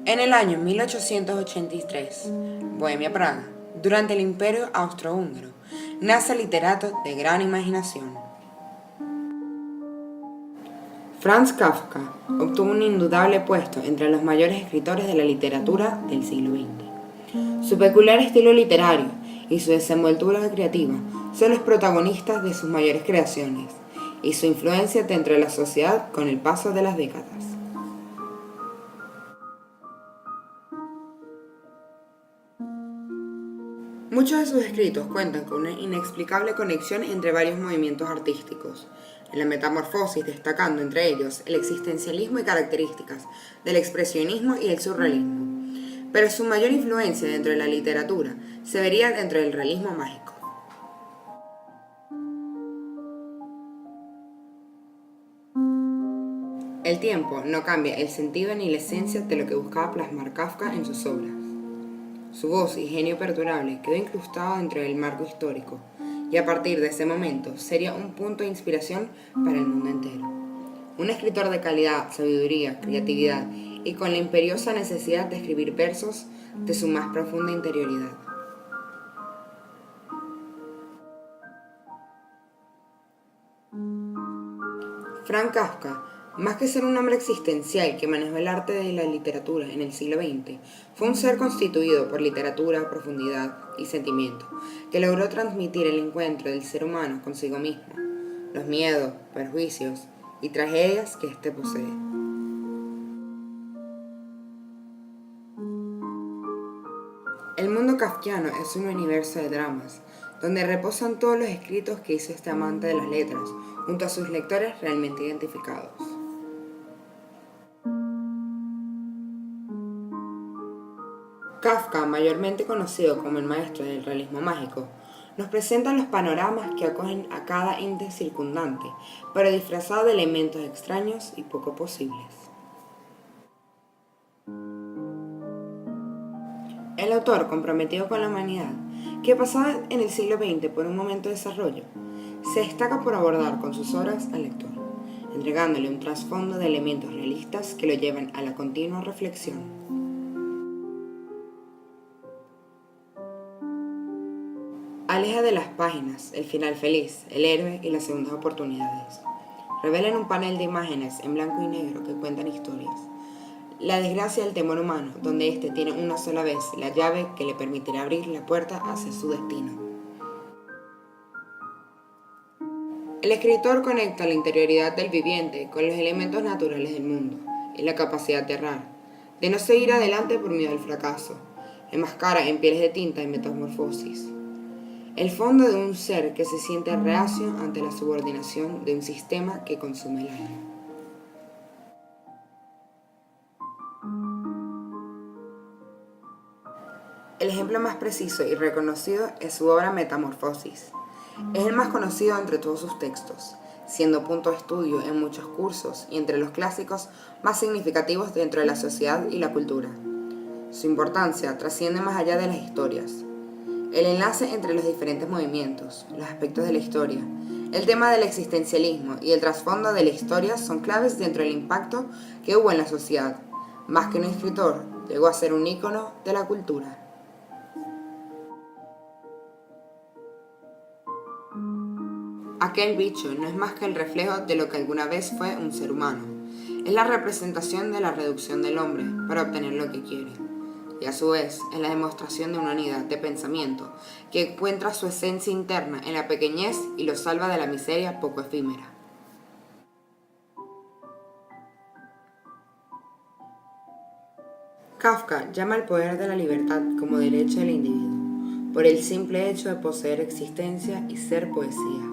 En el año 1883, Bohemia, Praga, durante el Imperio Austrohúngaro, nace el literato de gran imaginación. Franz Kafka obtuvo un indudable puesto entre los mayores escritores de la literatura del siglo XX. Su peculiar estilo literario y su desenvoltura creativa son los protagonistas de sus mayores creaciones y su influencia dentro de la sociedad con el paso de las décadas. Muchos de sus escritos cuentan con una inexplicable conexión entre varios movimientos artísticos, en la metamorfosis destacando entre ellos el existencialismo y características del expresionismo y el surrealismo. Pero su mayor influencia dentro de la literatura se vería dentro del realismo mágico. El tiempo no cambia el sentido ni la esencia de lo que buscaba plasmar Kafka en sus obras. Su voz y genio perdurable quedó incrustado dentro del marco histórico, y a partir de ese momento sería un punto de inspiración para el mundo entero. Un escritor de calidad, sabiduría, creatividad y con la imperiosa necesidad de escribir versos de su más profunda interioridad. Franz Kafka, más que ser un hombre existencial que manejó el arte de la literatura en el siglo XX, fue un ser constituido por literatura, profundidad y sentimiento, que logró transmitir el encuentro del ser humano consigo mismo, los miedos, perjuicios y tragedias que éste posee. El mundo kafkiano es un universo de dramas, donde reposan todos los escritos que hizo este amante de las letras, junto a sus lectores realmente identificados. Kafka, mayormente conocido como el maestro del realismo mágico, nos presenta los panoramas que acogen a cada ente circundante, pero disfrazado de elementos extraños y poco posibles. El autor, comprometido con la humanidad, que pasaba en el siglo XX por un momento de desarrollo, se destaca por abordar con sus obras al lector, entregándole un trasfondo de elementos realistas que lo llevan a la continua reflexión. Aleja de las páginas el final feliz, el héroe y las segundas oportunidades. Revelan un panel de imágenes en blanco y negro que cuentan historias. La desgracia del temor humano, donde éste tiene una sola vez la llave que le permitirá abrir la puerta hacia su destino. El escritor conecta la interioridad del viviente con los elementos naturales del mundo y la capacidad de errar, de no seguir adelante por miedo al fracaso. Enmascara en pieles de tinta y metamorfosis. El fondo de un ser que se siente reacio ante la subordinación de un sistema que consume el alma. El ejemplo más preciso y reconocido es su obra Metamorfosis. Es el más conocido entre todos sus textos, siendo punto de estudio en muchos cursos y entre los clásicos más significativos dentro de la sociedad y la cultura. Su importancia trasciende más allá de las historias. El enlace entre los diferentes movimientos, los aspectos de la historia, el tema del existencialismo y el trasfondo de la historia son claves dentro del impacto que hubo en la sociedad. Más que un escritor, llegó a ser un ícono de la cultura. Aquel bicho no es más que el reflejo de lo que alguna vez fue un ser humano. Es la representación de la reducción del hombre para obtener lo que quiere. Y a su vez es la demostración de una unidad de pensamiento que encuentra su esencia interna en la pequeñez y lo salva de la miseria poco efímera. Kafka llama al poder de la libertad como derecho del individuo, por el simple hecho de poseer existencia y ser poesía.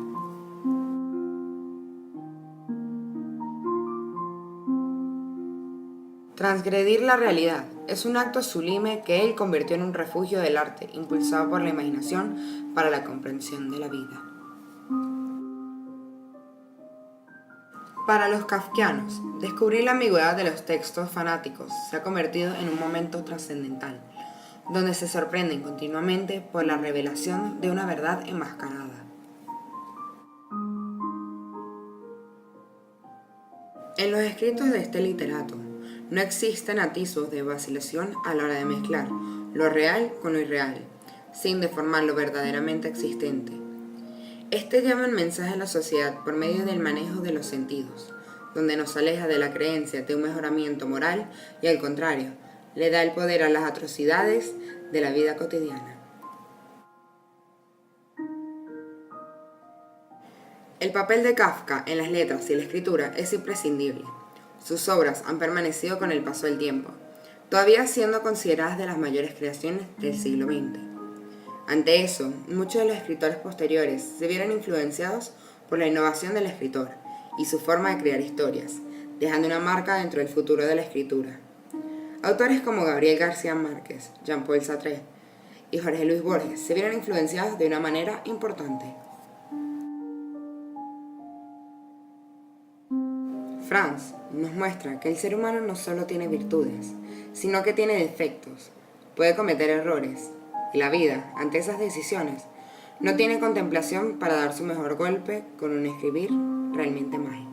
Transgredir la realidad es un acto sublime que él convirtió en un refugio del arte, impulsado por la imaginación para la comprensión de la vida. Para los kafkianos, descubrir la ambigüedad de los textos fanáticos se ha convertido en un momento trascendental, donde se sorprenden continuamente por la revelación de una verdad enmascarada. En los escritos de este literato, No existen atisbos de vacilación a la hora de mezclar lo real con lo irreal, sin deformar lo verdaderamente existente. Este lleva el mensaje a la sociedad por medio del manejo de los sentidos, donde nos aleja de la creencia de un mejoramiento moral y, al contrario, le da el poder a las atrocidades de la vida cotidiana. El papel de Kafka en las letras y la escritura es imprescindible. Sus obras han permanecido con el paso del tiempo, todavía siendo consideradas de las mayores creaciones del siglo XX. Ante eso, muchos de los escritores posteriores se vieron influenciados por la innovación del escritor y su forma de crear historias, dejando una marca dentro del futuro de la escritura. Autores como Gabriel García Márquez, Jean-Paul Sartre y Jorge Luis Borges se vieron influenciados de una manera importante. Franz nos muestra que el ser humano no solo tiene virtudes, sino que tiene defectos, puede cometer errores, y la vida, ante esas decisiones, no tiene contemplación para dar su mejor golpe con un escribir realmente mágico.